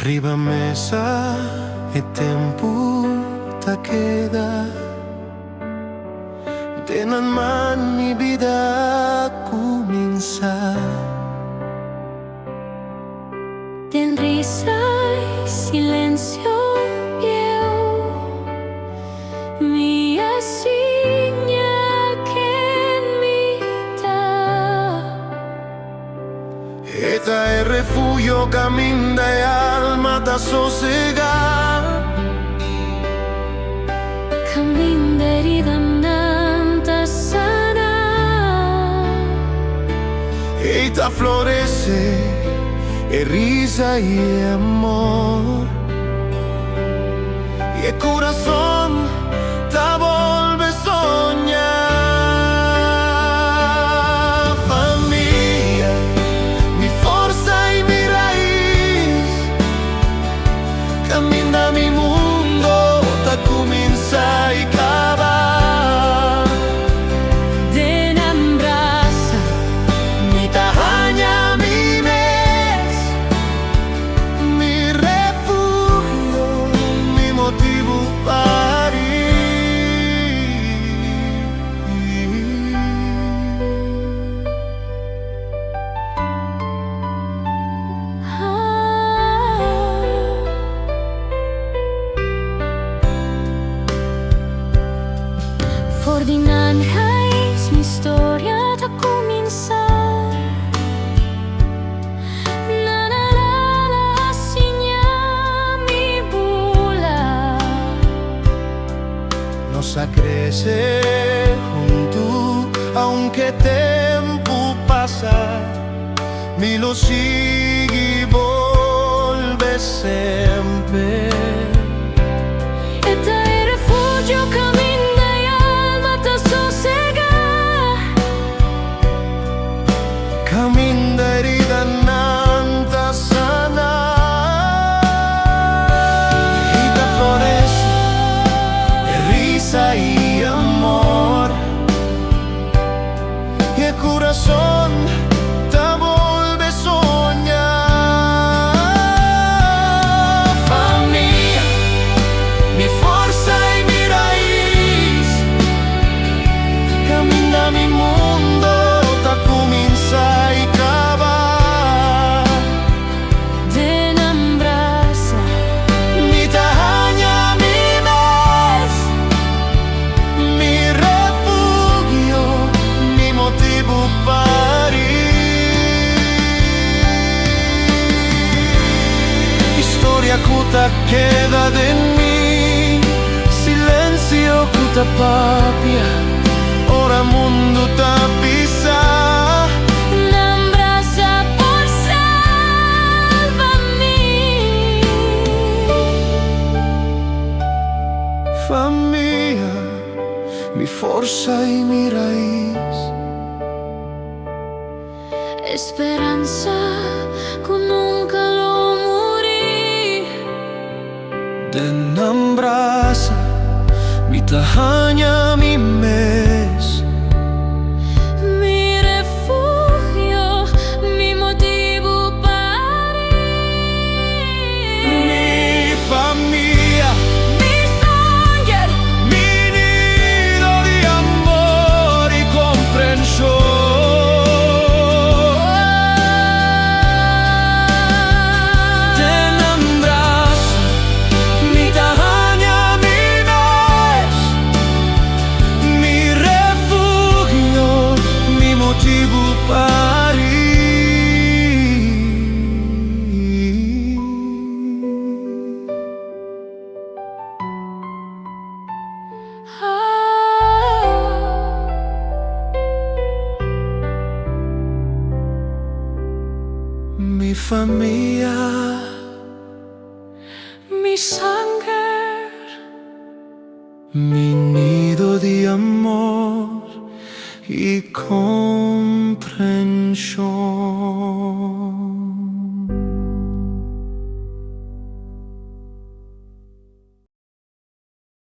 Riba mesa e tempo ta queda Tenen man mi vida comienza Ten risa y silencio pieu mi asigna que en mitad Eta è refugio caminda e alma da sossegar Caminda herida andante sana Eta florece e risa y amor Y el corazón te vuelve a soñar Familia, mi fuerza y mi raíz Camina mi mundo, te comienza y cavar Den abraza Mi tajaña, mi mes Mi refugio, mi motivo para ir Ferdinand Hayes, mi historia da comienzar La la la la signa mi bula Nos crece junto, aunque tiempo pasa, mi lo sigue y vuelve siempre. Este es refugio, caminda y alma te sosega Caminda herida nanta sana Y te florece risa y amor Y el corazón te vuelve a soñar Familia, mi fuerza y mi raíz Camina mi mundo, te comienza y cavar Den abraza Mi tajaña, mi mes Mi refugio, mi motivo para ir Historia cuta queda de mí Silencio cuta papia Ora mundo ta pisa N'abraza por salvarme Familia, mi fuerza y mi raíz Esperanza que nunca lo morí Den abraza mi tajaña, mi mes Mi refugio, mi motivo para ir Mi familia, Mi sogno, mi nido de amor y comprensión Den abraza mi tajaña, mi mes Mi refugio, mi motivo para ir Mi familia mi sangre Mi nido de amor y comprensión